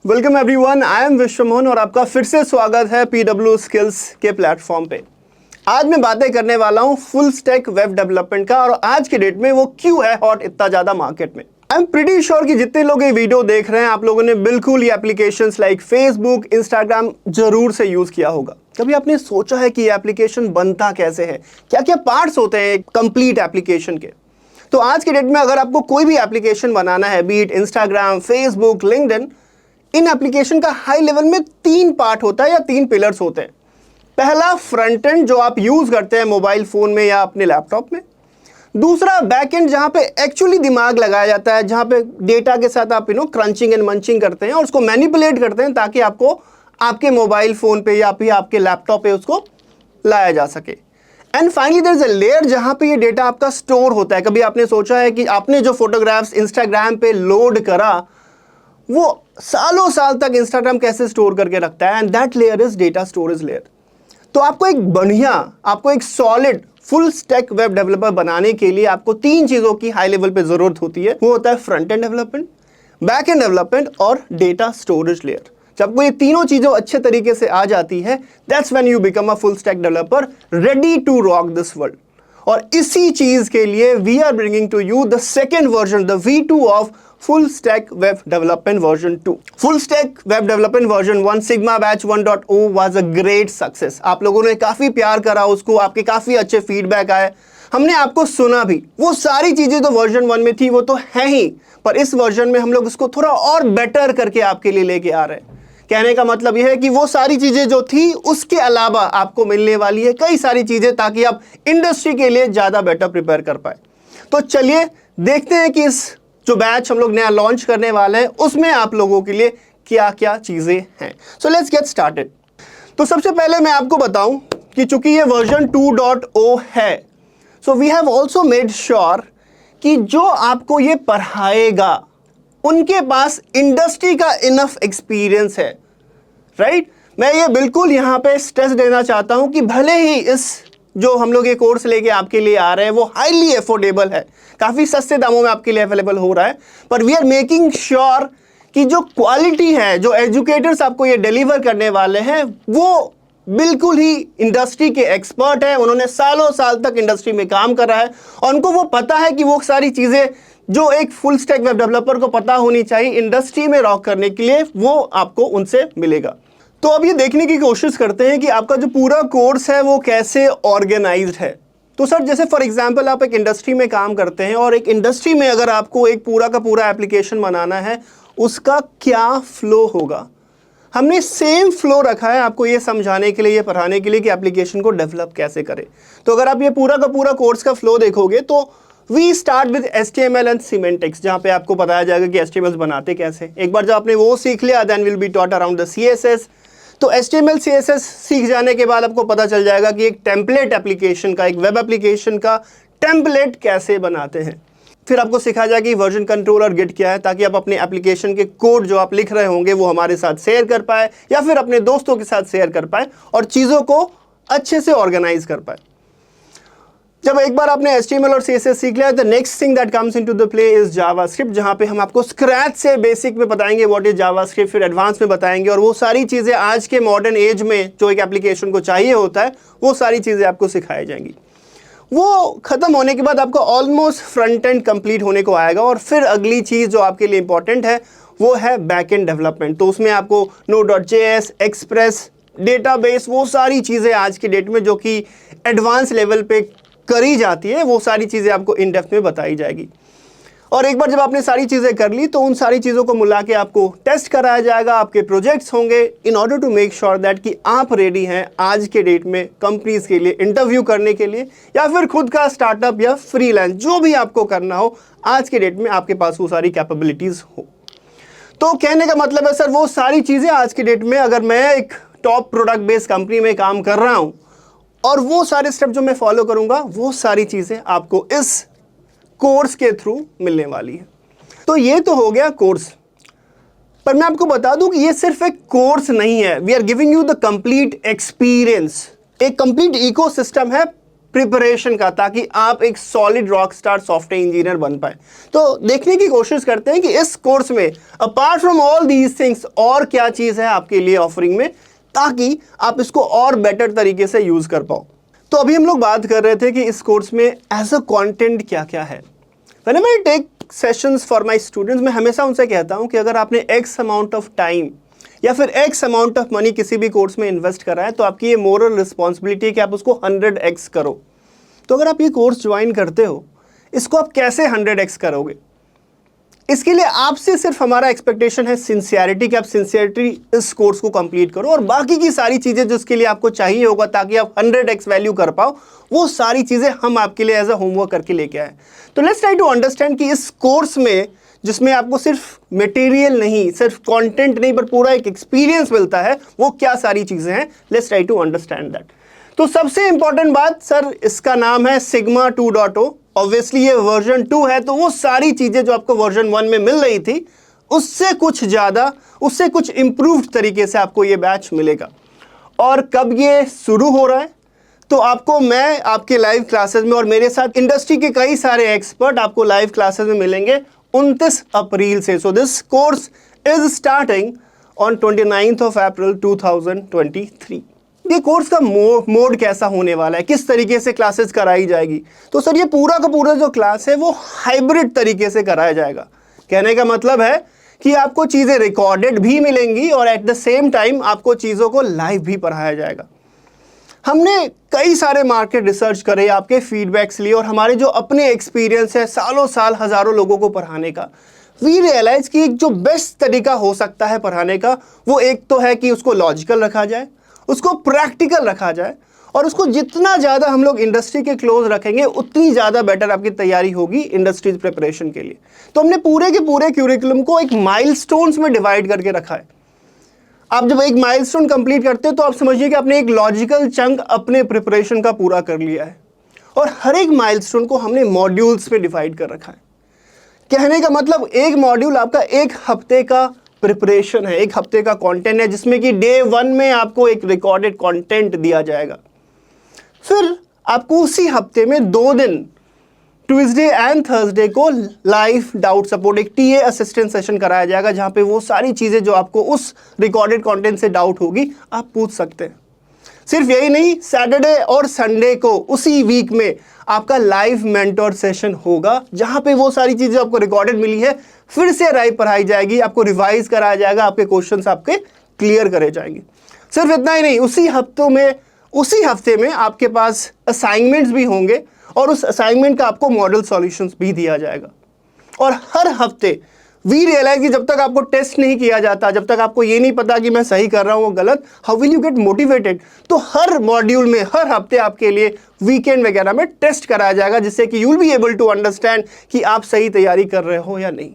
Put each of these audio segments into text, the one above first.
Welcome everyone, I am Vishwamohan और आपका फिर से स्वागत है पीडब्ल्यू स्किल्स के प्लेटफॉर्म पे। आज मैं बातें करने वाला हूं फुल स्टैक वेब डेवलपमेंट का और आज के डेट में वो क्यों है हॉट इतना ज्यादा मार्केट में। आई एम प्रीटी श्योर कि जितने लोग ये वीडियो देख रहे हैं आप लोगों ने बिल्कुल ये एप्लीकेशंस लाइक फेसबुक, इंस्टाग्राम जरूर से यूज किया होगा। कभी आपने सोचा है कि ये एप्लीकेशन बनता कैसे है, क्या क्या पार्ट्स होते हैं कंप्लीट एप्लीकेशन के। तो आज के डेट में अगर आपको कोई भी एप्लीकेशन बनाना है, बीट इंस्टाग्राम, फेसबुक, लिंक्डइन, इन एप्लीकेशन का हाई लेवल में 3 पार्ट होता है या 3 पिलर्स होते हैं। पहला फ्रंट एंड जो आप यूज करते हैं मोबाइल फोन में या अपने लैपटॉप में। दूसरा बैक एंड जहां पे एक्चुअली दिमाग लगाया जाता है, जहां पे डेटा के साथ आप क्रंचिंग एंड मंचिंग करते हैं और उसको मैनिपुलेट करते हैं ताकि आपको आपके मोबाइल फोन पे या फिर आपके लैपटॉप पे उसको लाया जा सके। And finally there is a layer जहां पे ये डेटा आपका स्टोर होता है। कभी आपने सोचा है कि आपने जो फोटोग्राफ्स इंस्टाग्राम पे लोड करा वो सालों साल तक इंस्टाग्राम कैसे स्टोर करके रखता है, and that layer is data storage layer. तो आपको एक solid full stack web developer बनाने के लिए आपको 3 चीजों की हाई लेवल पे जरूरत होती है। वो होता है front end development, back and development और डेटा स्टोरेज लेयर। जब आपको ये तीनों चीजें अच्छे तरीके से आ जाती है, that's when you become a full stack developer ready to rock this world. और इसी चीज के लिए we are bringing to you the second version, the V2 of full stack web development version 2। Full stack web development version 1 sigma batch 1.0 was a great success. आप लोगों ने काफी प्यार करा उसको, आपके काफी अच्छे फीडबैक आए, हमने आपको सुना भी। वो सारी चीजें तो वर्जन 1 में थी वो तो है ही, पर इस वर्जन में हम लोग उसको थोड़ा और बेटर करके आपके लिए लेके आ रहे हैं। कहने का मतलब यह है कि वो सारी चीजें जो थी उसके अलावा आपको मिलने वाली है कई सारी चीजें, ताकि आप इंडस्ट्री के लिए ज्यादा बेटर प्रिपेयर कर पाए। तो चलिए देखते हैं कि इस जो बैच हम लोग नया लॉन्च करने वाले हैं उसमें आप लोगों के लिए क्या क्या चीजें हैं। So let's get started. तो सबसे पहले मैं आपको बताऊं कि चूंकि ये वर्जन 2.0 है, so we have also made sure कि जो आपको ये पढ़ाएगा उनके पास इंडस्ट्री का इनफ एक्सपीरियंस है, राइट। मैं ये बिल्कुल यहां पे स्ट्रेस देना चाहता हूं कि भले ही इस जो हम लोग ये कोर्स लेके आपके लिए आ रहे हैं वो हाईली अफोर्डेबल है, काफी सस्ते दामों में आपके लिए अवेलेबल हो रहा है, पर वी आर मेकिंग श्योर कि जो क्वालिटी है, जो एजुकेटर्स आपको ये डिलीवर करने वाले हैं वो बिल्कुल ही इंडस्ट्री के एक्सपर्ट है। उन्होंने सालों साल तक इंडस्ट्री में काम करा है और उनको वो पता है कि वो सारी चीजें जो एक फुल स्टैक वेब डेवलपर को पता होनी चाहिए इंडस्ट्री में रॉक करने के लिए, वो आपको उनसे मिलेगा। तो अब ये देखने की कोशिश करते हैं कि आपका जो पूरा कोर्स है वो कैसे ऑर्गेनाइज्ड है। तो सर जैसे फॉर एग्जांपल आप एक इंडस्ट्री में काम करते हैं और एक इंडस्ट्री में अगर आपको एक पूरा का पूरा एप्लीकेशन बनाना है, उसका क्या फ्लो होगा। हमने सेम फ्लो रखा है आपको ये समझाने के लिए, ये पढ़ाने के लिए कि एप्लीकेशन को डेवलप कैसे करें। तो अगर आप ये पूरा का पूरा कोर्स का फ्लो देखोगे तो we start with HTML and semantics, जहां पे आपको बताया जाएगा कि HTML बनाते कैसे। एक बार जब आपने वो सीख लिया, then will be taught around the CSS। तो HTML CSS सीख जाने के बाद आपको पता चल जाएगा कि एक टेम्पलेट एप्लीकेशन का, एक वेब एप्लीकेशन का टेम्पलेट कैसे बनाते हैं। फिर आपको सिखाया जाएगा कि वर्जन कंट्रोल और गिट क्या है, ताकि आप अपने एप्लीकेशन के कोड जो आप लिख रहे होंगे वो हमारे साथ शेयर कर पाए या फिर अपने दोस्तों के साथ शेयर कर पाए और चीज़ों को अच्छे से ऑर्गेनाइज कर पाए। जब एक बार आपने HTML और CSS सीख लिया, the next thing that comes into the play is JavaScript, जहां पे हम आपको स्क्रैच से बेसिक में बताएंगे व्हाट इज जावास्क्रिप्ट, फिर एडवांस में बताएंगे और वो सारी चीजें आज के मॉडर्न एज में जो एक एप्लीकेशन को चाहिए होता है वो सारी चीजें आपको सिखाई जाएंगी। वो खत्म होने के बाद आपको ऑलमोस्ट फ्रंट एंड कंप्लीट होने को आएगा और फिर अगली चीज जो आपके लिए इंपॉर्टेंट है वो है बैक एंड डेवलपमेंट। तो उसमें आपको Node.js, एक्सप्रेस, डेटाबेस, वो सारी चीजें आज के डेट में जो कि एडवांस लेवल पे करी जाती है, वो सारी चीजें आपको इन डेप्थ में बताई जाएगी। और एक बार जब आपने सारी चीजें कर ली तो उन सारी चीजों को मिला के आपको टेस्ट कराया जाएगा, आपके प्रोजेक्ट्स होंगे in order to make sure that कि आप रेडी हैं आज के डेट में कंपनीज के लिए इंटरव्यू करने के लिए, या फिर खुद का स्टार्टअप या फ्रीलांस जो भी आपको करना हो, आज के डेट में आपके पास वो सारी कैपेबिलिटीज हो। तो कहने का मतलब है सर वो सारी चीजें आज के डेट में अगर मैं एक टॉप प्रोडक्ट बेस्ड कंपनी में काम कर रहा हूं और वो सारे स्टेप जो मैं फॉलो करूंगा वो सारी चीजें आपको इस कोर्स के थ्रू मिलने वाली है। तो ये तो हो गया कोर्स, पर मैं आपको बता दूं कि ये सिर्फ एक कोर्स नहीं है। We are giving you the complete experience. एक कंप्लीट इकोसिस्टम है प्रिपरेशन का, ताकि आप एक solid rock star software engineer बन पाए। तो देखने की कोशिश करते हैं कि इस कोर्स में apart from all these things और क्या चीज़ है आपके लिए ऑफरिंग में, ताकि आप इसको और बेटर तरीके से यूज़ कर पाओ। तो अभी हम लोग बात कर रहे थे कि इस कोर्स में एज अ कंटेंट क्या क्या है। Whenever I take sessions for my students, मैं हमेशा उनसे कहता हूं कि अगर आपने एक्स अमाउंट ऑफ टाइम या फिर एक्स अमाउंट ऑफ मनी किसी भी कोर्स में इन्वेस्ट करा है, तो आपकी ये मोरल रिस्पॉन्सिबिलिटी है कि आप उसको 100x करो। तो अगर आप ये कोर्स ज्वाइन करते हो, इसको आप कैसे 100x करोगे? इसके लिए आपसे सिर्फ हमारा एक्सपेक्टेशन है सिंसियरिटी, कि आप सिंसियरिटी इस कोर्स को कंप्लीट करो, और बाकी की सारी चीज़ें जिसके लिए आपको चाहिए होगा ताकि आप 100x वैल्यू कर पाओ, वो सारी चीज़ें हम आपके लिए एज अ होमवर्क करके लेके आए। तो लेट्स ट्राई टू अंडरस्टैंड कि इस कोर्स में, जिसमें आपको सिर्फ मटेरियल नहीं, सिर्फ कंटेंट नहीं, पर पूरा एक एक्सपीरियंस मिलता है, वो क्या सारी चीज़ें हैं। Let's try to understand that. तो सबसे इंपॉर्टेंट बात सर, इसका नाम है सिग्मा 2.0। ऑब्वियसली ये वर्जन 2 है, तो वो सारी चीज़ें जो आपको वर्जन 1 में मिल रही थी, उससे कुछ ज़्यादा, उससे कुछ इंप्रूव्ड तरीके से आपको ये बैच मिलेगा। और कब ये शुरू हो रहा है? तो आपको मैं आपके लाइव क्लासेस में, और मेरे साथ इंडस्ट्री के कई सारे एक्सपर्ट आपको लाइव क्लासेस में मिलेंगे 29 अप्रैल से। So this course is starting on 29th of April 2023। ये कोर्स का मोड कैसा होने वाला है, किस तरीके से क्लासेस कराई जाएगी? तो सर, ये पूरा का पूरा जो क्लास है वो हाइब्रिड तरीके से कराया जाएगा। कहने का मतलब है कि आपको चीज़ें रिकॉर्डेड भी मिलेंगी और एट द सेम टाइम आपको चीज़ों को लाइव भी पढ़ाया जाएगा। हमने कई सारे मार्केट रिसर्च करे, आपके फीडबैक्स लिए, और हमारे जो अपने एक्सपीरियंस है सालों साल हज़ारों लोगों को पढ़ाने का, वी रियलाइज कि एक जो बेस्ट तरीका हो सकता है पढ़ाने का, वो एक तो है कि उसको लॉजिकल रखा जाए, उसको प्रैक्टिकल रखा जाए, और उसको जितना ज़्यादा हम लोग इंडस्ट्री के क्लोज रखेंगे, उतनी ज़्यादा बेटर आपकी तैयारी होगी इंडस्ट्रीज प्रिपरेशन के लिए। तो हमने पूरे के पूरे क्यूरिकुलम को एक माइलस्टोन्स में डिवाइड करके रखा है। आप जब एक माइलस्टोन कंप्लीट करते हो, तो आप समझिए कि आपने एक लॉजिकल चंक अपने प्रिपरेशन का पूरा कर लिया है। और हर एक माइलस्टोन को हमने मॉड्यूल्स में डिवाइड कर रखा है। कहने का मतलब, एक मॉड्यूल आपका एक हफ्ते का प्रिपरेशन है, एक हफ्ते का कंटेंट है, जिसमें कि डे 1 में आपको एक रिकॉर्डेड कंटेंट दिया जाएगा। फिर आपको उसी हफ्ते में 2 दिन, ट्यूसडे एंड थर्सडे को लाइव डाउट सपोर्ट, एक टीए असिस्टेंट सेशन कराया जाएगा, जहां पे वो सारी चीज़ें जो आपको उस रिकॉर्डेड कंटेंट से डाउट होगी, आप पूछ सकते हैं। सिर्फ यही नहीं, सैटरडे और संडे को उसी वीक में आपका लाइव मेंटोर सेशन होगा, जहां पे वो सारी चीज़ें आपको रिकॉर्डेड मिली है फिर से राइव पढ़ाई जाएगी, आपको रिवाइज कराया जाएगा, आपके क्वेश्चंस आपके क्लियर करे जाएंगे। सिर्फ इतना ही नहीं, उसी हफ्ते में आपके पास असाइनमेंट्स भी होंगे, और उस असाइनमेंट का आपको मॉडल सॉल्यूशंस भी दिया जाएगा। और हर हफ्ते वी रियलाइज कि जब तक आपको टेस्ट नहीं किया जाता, जब तक आपको ये नहीं पता कि मैं सही कर रहा हूँ वो गलत, how will you get motivated? तो हर मॉड्यूल में, हर हफ्ते आपके लिए वीकेंड वगैरह में टेस्ट कराया जाएगा, जिससे कि you will be able to understand कि आप सही तैयारी कर रहे हो या नहीं।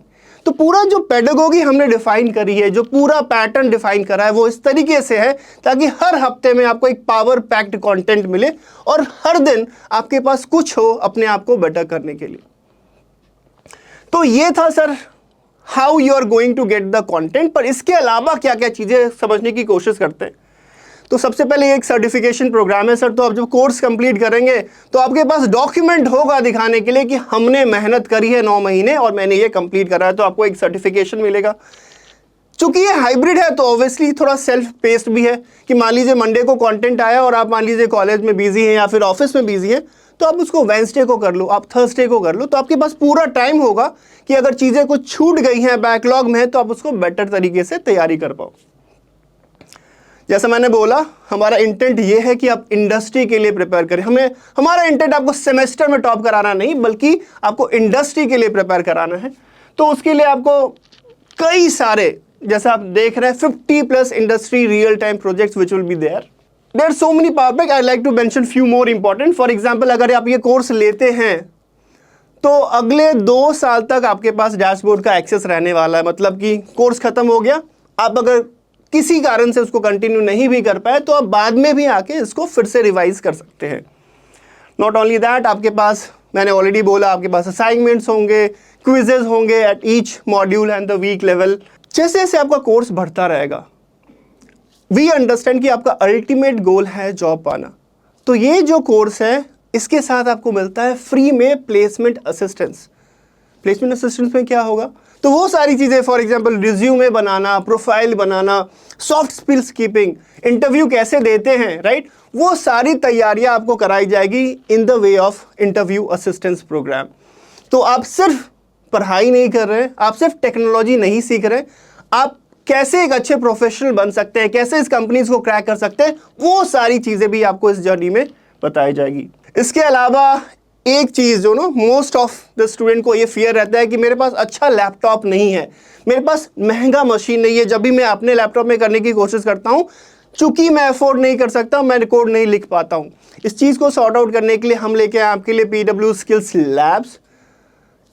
तो पूरा जो पेडागोगी हमने डिफाइन करी है, जो पूरा पैटर्न डिफाइन करा है, वो इस तरीके से है ताकि हर हफ्ते में आपको एक पावर पैक्ड कंटेंट मिले, और हर दिन आपके पास कुछ हो अपने आप को बेटर करने के लिए। तो ये था sir how you are going to get the content. पर इसके अलावा क्या क्या चीज़ें समझने की कोशिश करते हैं। तो सबसे पहले एक सर्टिफिकेशन प्रोग्राम है सर। तो आप जब कोर्स कंप्लीट करेंगे तो आपके पास डॉक्यूमेंट होगा दिखाने के लिए कि हमने मेहनत करी है 9 महीने और मैंने ये कंप्लीट करा है, तो आपको एक सर्टिफिकेशन मिलेगा। चूंकि ये हाइब्रिड है तो ऑब्वियसली थोड़ा सेल्फ पेस्ड भी है कि मान लीजिए मंडे को कंटेंट आया और आप मान लीजिए कॉलेज में बिजी हैं या फिर ऑफिस में बिजी हैं, तो आप उसको वेंसडे को कर लो, आप थर्सडे को कर लो, तो आपके पास पूरा टाइम होगा कि अगर चीज़ें कुछ छूट गई हैं, बैकलॉग में है, तो आप उसको बेटर तरीके से तैयारी कर पाओ। जैसा मैंने बोला, हमारा इंटेंट ये है कि आप इंडस्ट्री के लिए प्रिपेयर करें। हमारा इंटेंट आपको सेमेस्टर में टॉप कराना नहीं, बल्कि आपको इंडस्ट्री के लिए प्रिपेयर कराना है। तो उसके लिए आपको कई सारे, जैसे आप देख रहे हैं, 50+ industry real time projects which will be there. There are so many power pack. I'd like to mention few more important. For example, अगर आप ये कोर्स लेते हैं तो अगले 2 साल तक आपके पास डैशबोर्ड का एक्सेस रहने वाला है। मतलब कि कोर्स खत्म हो गया, आप अगर किसी कारण से उसको कंटिन्यू नहीं भी कर पाए तो आप बाद में भी आके इसको फिर से रिवाइज कर सकते हैं। नॉट ओनली दैट, आपके पास, मैंने ऑलरेडी बोला, आपके पास असाइनमेंट्स होंगे, क्विजेज होंगे at each module and the week level. जैसे जैसे आपका कोर्स बढ़ता रहेगा, वी अंडरस्टैंड कि आपका अल्टीमेट गोल है जॉब पाना। तो ये जो कोर्स है इसके साथ आपको मिलता है फ्री में प्लेसमेंट असिस्टेंस। प्लेसमेंट असिस्टेंस में क्या होगा, तो वो सारी चीज़ें, for example resume banana, profile banana, soft skills keeping, interview कैसे देते हैं, राइट, वो सारी तैयारियां आपको कराई जाएगी in the way of interview assistance program. तो आप सिर्फ पढ़ाई नहीं कर रहे हैं, आप सिर्फ टेक्नोलॉजी नहीं सीख रहे, आप कैसे एक अच्छे प्रोफेशनल बन सकते हैं, कैसे इस कंपनीज को क्रैक कर सकते हैं, वो सारी चीज़ें भी आपको इस जर्नी में बताई जाएगी। इसके अलावा एक चीज़ जो ना मोस्ट ऑफ द स्टूडेंट को ये फियर रहता है कि मेरे पास अच्छा लैपटॉप नहीं है, मेरे पास महंगा मशीन नहीं है, जब भी मैं अपने लैपटॉप में करने की कोशिश करता हूँ, चूंकि मैं अफोर्ड नहीं कर सकता, मैं रिकॉर्ड नहीं लिख पाता हूँ। इस चीज़ को सॉर्ट आउट करने के लिए हम लेके आए आपके लिए PW स्किल्स लैब्स,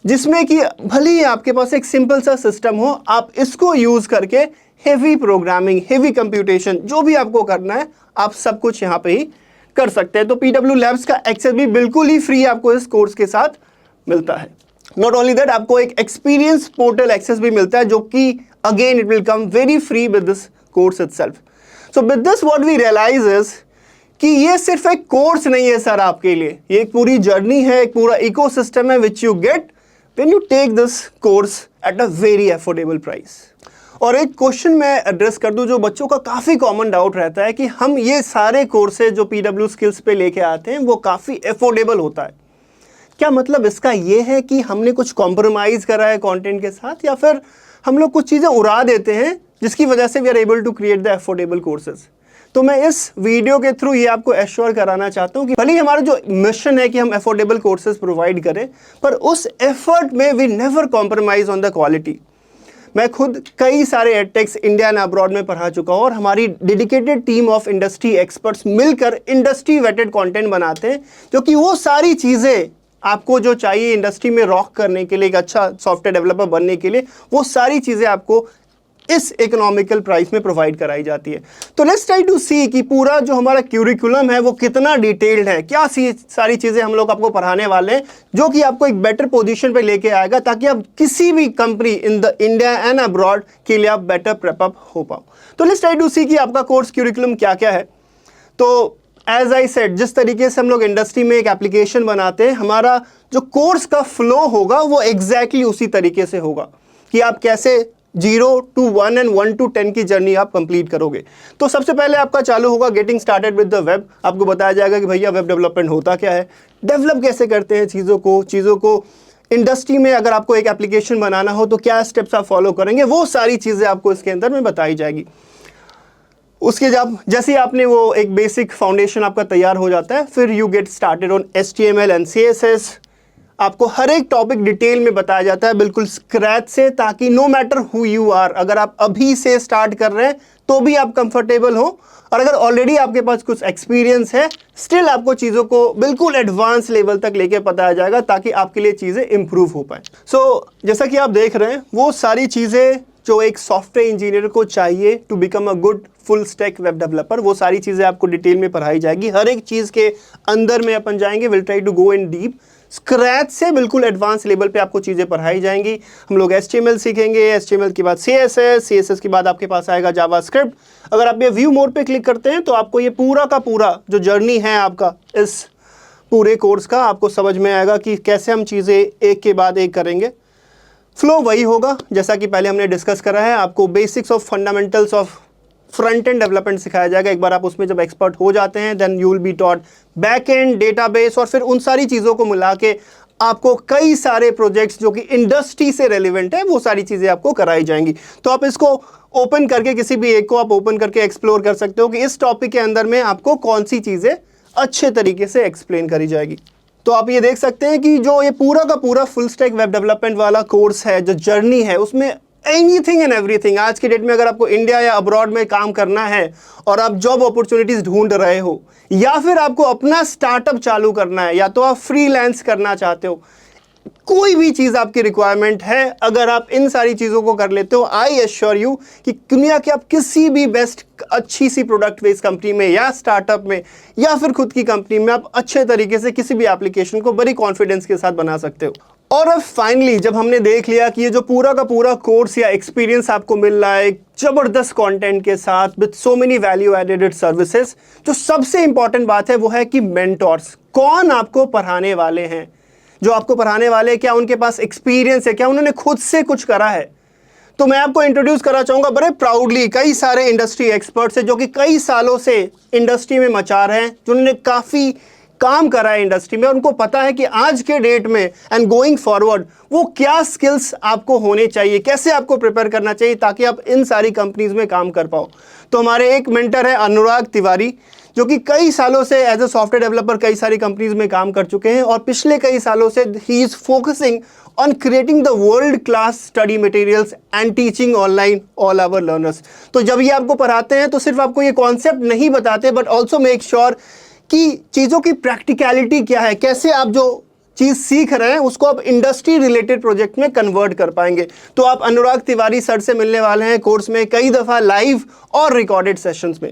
जिसमें कि भले ही आपके पास एक सिंपल सा सिस्टम हो, आप इसको यूज़ करके हेवी प्रोग्रामिंग, हेवी कंप्यूटेशन, जो भी आपको करना है, आप सब कुछ यहाँ पे ही कर सकते हैं। तो PW लैब्स का एक्सेस भी बिल्कुल ही फ्री आपको इस कोर्स के साथ मिलता है। नॉट ओनली दैट, आपको एक एक्सपीरियंस पोर्टल एक्सेस भी मिलता है, जो कि again it will come very free with this course itself. So with this what we realize is कि ये सिर्फ एक कोर्स नहीं है सर आपके लिए, ये एक पूरी जर्नी है, एक पूरा इकोसिस्टम है which you get when you take this course at a very affordable price. और एक क्वेश्चन मैं एड्रेस कर दूं जो बच्चों का काफ़ी कॉमन डाउट रहता है कि हम ये सारे कोर्सेज जो PW स्किल्स पे लेके आते हैं वो काफ़ी अफोर्डेबल होता है। क्या मतलब इसका ये है कि हमने कुछ कॉम्प्रोमाइज़ करा है कंटेंट के साथ, या फिर हम लोग कुछ चीज़ें उड़ा देते हैं जिसकी वजह से we are able to create the affordable courses? तो मैं इस वीडियो के थ्रू ये आपको एश्योर कराना चाहता हूँ कि भले ही हमारा जो मिशन है कि हम अफोर्डेबल कोर्सेज प्रोवाइड करें, पर उस एफर्ट में we never compromise on the quality. मैं खुद कई सारे एडटेक्स इंडिया एंड अब्रॉड में पढ़ा चुका हूँ, और हमारी dedicated team of industry experts मिलकर इंडस्ट्री वेटेड कंटेंट बनाते हैं, जो कि वो सारी चीज़ें आपको जो चाहिए इंडस्ट्री में रॉक करने के लिए, एक अच्छा सॉफ्टवेयर डेवलपर बनने के लिए, वो सारी चीज़ें आपको इस इकोनॉमिकल प्राइस में प्रोवाइड कराई जाती है। तो लेट्स ट्राई टू सी कि पूरा जो हमारा क्यूरिकुलम है वो कितना डिटेल्ड है, क्या सारी चीज़ें हम लोग आपको पढ़ाने वाले हैं, जो कि आपको एक बेटर पोजीशन पे लेके आएगा, ताकि आप किसी भी company in the India and abroad के लिए आप बेटर प्रेप अप हो पाओ। तो लेट्स ट्राई टू सी कि आपका कोर्स क्यूरिकुलम क्या क्या है। तो एज आई सेड, जिस तरीके से हम लोग इंडस्ट्री में एक एप्लीकेशन बनाते हैं, हमारा जो कोर्स का फ्लो होगा वो एग्जैक्टली उसी तरीके से होगा कि आप कैसे 0 to 1 एंड 1 to 10 की जर्नी आप कंप्लीट करोगे। तो सबसे पहले आपका चालू होगा getting started with the web. आपको बताया जाएगा कि भैया वेब डेवलपमेंट होता क्या है, डेवलप कैसे करते हैं चीज़ों को इंडस्ट्री में अगर आपको एक एप्लीकेशन बनाना हो तो क्या स्टेप्स आप फॉलो करेंगे, वो सारी चीज़ें आपको इसके अंदर में बताई जाएगी। उसके जब जैसे आपने वो एक बेसिक फाउंडेशन आपका तैयार हो जाता है, फिर you get started on HTML and CSS। आपको हर एक टॉपिक डिटेल में बताया जाता है बिल्कुल स्क्रैच से, ताकि no matter who you are, अगर आप अभी से स्टार्ट कर रहे हैं तो भी आप कंफर्टेबल हो, और अगर ऑलरेडी आपके पास कुछ एक्सपीरियंस है, स्टिल आपको चीज़ों को बिल्कुल एडवांस लेवल तक लेके बताया जाएगा, ताकि आपके लिए चीज़ें इंप्रूव हो पाए। सो जैसा कि आप देख रहे हैं, वो सारी चीज़ें जो एक सॉफ्टवेयर इंजीनियर को चाहिए to become a good full stack web developer, वो सारी चीज़ें आपको डिटेल में पढ़ाई जाएगी। हर एक चीज़ के अंदर में अपन जाएंगे, will try to go in deep, scratch से बिल्कुल एडवांस लेवल पे आपको चीज़ें पढ़ाई जाएंगी। हम लोग HTML सीखेंगे, HTML के बाद CSS के बाद आपके पास आएगा जावास्क्रिप्ट। अगर आप ये व्यू मोड पे क्लिक करते हैं तो आपको ये पूरा का पूरा जो जर्नी है आपका इस पूरे कोर्स का, आपको समझ में आएगा कि कैसे हम चीज़ें एक के बाद एक करेंगे। फ्लो वही होगा जैसा कि पहले हमने डिस्कस करा है। आपको basics of fundamentals of front end development सिखाया जाएगा। एक बार आप उसमें जब एक्सपर्ट हो जाते हैं, then you will be taught back end, database, और फिर उन सारी चीज़ों को मिला के आपको कई सारे प्रोजेक्ट्स जो कि इंडस्ट्री से रेलिवेंट है, वो सारी चीज़ें आपको कराई जाएंगी। तो आप इसको ओपन करके, किसी भी एक को आप ओपन करके एक्सप्लोर कर सकते हो कि इस टॉपिक के अंदर में आपको कौन सी चीज़ें अच्छे तरीके से एक्सप्लेन करी जाएगी। तो आप ये देख सकते हैं कि जो ये पूरा का पूरा फुल स्टैक वेब डेवलपमेंट वाला कोर्स है, जो जर्नी है, उसमें एनीथिंग एंड एवरीथिंग। आज की डेट में अगर आपको इंडिया या अब्रॉड में काम करना है और आप जॉब अपॉर्चुनिटीज ढूंढ रहे हो, या फिर आपको अपना स्टार्टअप चालू करना है, या तो आप फ्रीलांस करना चाहते हो, कोई भी चीज़ आपकी रिक्वायरमेंट है, अगर आप इन सारी चीज़ों को कर लेते हो, आई एश्योर यू कि दुनिया के आप किसी भी बेस्ट अच्छी सी प्रोडक्ट बेस्ड कंपनी में या स्टार्टअप में या फिर खुद की कंपनी में आप अच्छे तरीके से किसी भी एप्लीकेशन को बड़ी कॉन्फिडेंस के साथ बना सकते हो। और अब फाइनली जब हमने देख लिया कि ये जो पूरा का पूरा कोर्स या एक्सपीरियंस आपको मिल रहा है जबरदस्त कंटेंट के साथ with so many value added services, जो सबसे इंपॉर्टेंट बात है वो है कि मेंटोर्स कौन आपको पढ़ाने वाले हैं। जो आपको पढ़ाने वाले हैं क्या उनके पास एक्सपीरियंस है, क्या उन्होंने खुद से कुछ करा है। तो मैं आपको इंट्रोड्यूस करना चाहूंगा बड़े प्राउडली कई सारे इंडस्ट्री एक्सपर्ट्स हैं जो कि कई सालों से इंडस्ट्री में मचा रहे हैं, जिन्होंने काफ़ी काम करा है इंडस्ट्री में। उनको पता है कि आज के डेट में एंड गोइंग फॉरवर्ड वो क्या स्किल्स आपको होने चाहिए, कैसे आपको प्रिपेयर करना चाहिए ताकि आप इन सारी कंपनीज में काम कर पाओ। तो हमारे एक मेंटर है अनुराग तिवारी, जो कि कई सालों से एज ए सॉफ्टवेयर डेवलपर कई सारी कंपनीज में काम कर चुके हैं और पिछले कई सालों से ही is focusing on creating the world class study materials and teaching online all our learners. तो जब ये आपको पढ़ाते हैं तो सिर्फ आपको ये कॉन्सेप्ट नहीं बताते बट ऑल्सो मेक श्योर कि चीज़ों की प्रैक्टिकलिटी क्या है, कैसे आप जो चीज़ सीख रहे हैं उसको आप इंडस्ट्री रिलेटेड प्रोजेक्ट में कन्वर्ट कर पाएंगे। तो आप अनुराग तिवारी सर से मिलने वाले हैं कोर्स में कई दफ़ा लाइव और रिकॉर्डेड सेशंस में।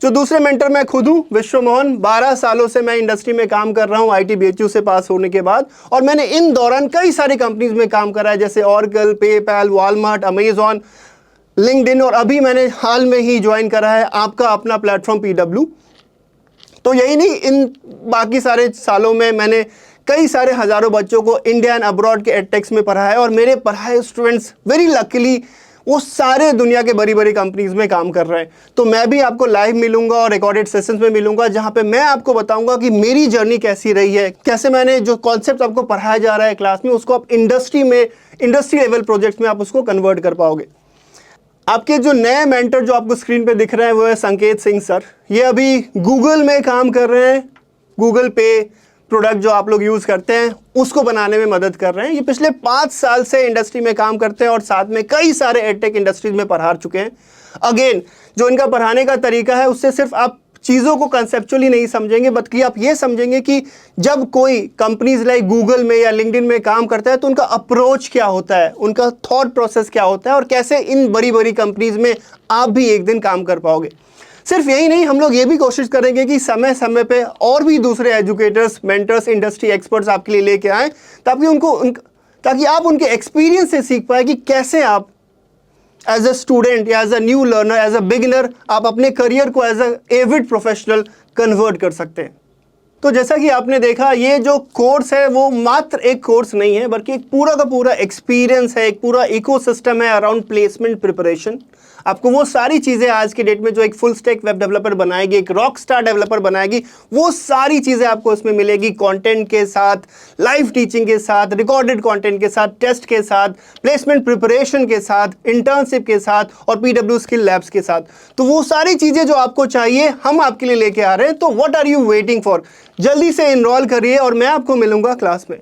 जो दूसरे मेंटर मैं खुद हूँ विश्व मोहन, 12 सालों से मैं इंडस्ट्री में काम कर रहा हूँ ITBHU से पास होने के बाद, और मैंने इन दौरान कई सारी कंपनीज में काम करा है जैसे oracle, PayPal, Walmart, Amazon, LinkedIn, और अभी मैंने हाल में ही ज्वाइन करा है आपका अपना प्लेटफॉर्म PW। तो यही नहीं, इन बाकी सारे सालों में मैंने कई सारे हज़ारों बच्चों को इंडिया एंड अब्रॉड के एडटेक्स में पढ़ाया है और मेरे पढ़ाए स्टूडेंट्स वेरी लकीली वो सारे दुनिया के बड़ी बड़ी कंपनीज में काम कर रहे हैं। तो मैं भी आपको लाइव मिलूंगा और रिकॉर्डेड सेशंस में मिलूंगा जहां पे मैं आपको बताऊंगा कि मेरी जर्नी कैसी रही है, कैसे मैंने जो कॉन्सेप्ट आपको पढ़ाया जा रहा है क्लास में उसको आप इंडस्ट्री लेवल प्रोजेक्ट में आप उसको कन्वर्ट कर पाओगे। आपके जो नए मेंटर जो आपको स्क्रीन पे दिख रहे हैं वो है संकेत सिंह सर। ये अभी गूगल में काम कर रहे हैं, गूगल पे प्रोडक्ट जो आप लोग यूज़ करते हैं उसको बनाने में मदद कर रहे हैं। ये पिछले 5 साल से इंडस्ट्री में काम करते हैं और साथ में कई सारे एडटेक इंडस्ट्रीज में पढ़ा चुके हैं। अगेन जो इनका पढ़ाने का तरीका है उससे सिर्फ आप चीज़ों को कंसेप्चुअली नहीं समझेंगे बल्कि आप ये समझेंगे कि जब कोई कंपनीज लाइक गूगल में या लिंक्डइन में काम करता है तो उनका अप्रोच क्या होता है, उनका थॉट प्रोसेस क्या होता है और कैसे इन बड़ी बड़ी कंपनीज में आप भी एक दिन काम कर पाओगे। सिर्फ यही नहीं, हम लोग ये भी कोशिश करेंगे कि समय समय पे और भी दूसरे एजुकेटर्स, मेंटर्स, इंडस्ट्री एक्सपर्ट्स आपके लिए लेके आएँ ताकि आप उनके एक्सपीरियंस से सीख पाए कि कैसे आप एज अ स्टूडेंट या as a new learner, as a beginner आप अपने करियर को as a avid professional convert कर सकते हैं। तो जैसा कि आपने देखा ये जो कोर्स है वो मात्र एक कोर्स नहीं है बल्कि एक पूरा का पूरा एक्सपीरियंस है, एक पूरा इकोसिस्टम है अराउंड प्लेसमेंट प्रिपरेशन। आपको वो सारी चीज़ें आज की डेट में जो एक फुल स्टैक वेब डेवलपर बनाएगी, एक रॉक स्टार डेवलपर बनाएगी, वो सारी चीज़ें आपको इसमें मिलेगी कंटेंट के साथ, लाइव टीचिंग के साथ, रिकॉर्डेड कंटेंट के साथ, टेस्ट के साथ, प्लेसमेंट प्रिपरेशन के साथ, इंटर्नशिप के साथ और PW स्किल लैब्स के साथ। तो वो सारी चीज़ें जो आपको चाहिए हम आपके लिए लेके आ रहे हैं। तो what are you waiting for? जल्दी से इनरोल करिए और मैं आपको मिलूंगा क्लास में।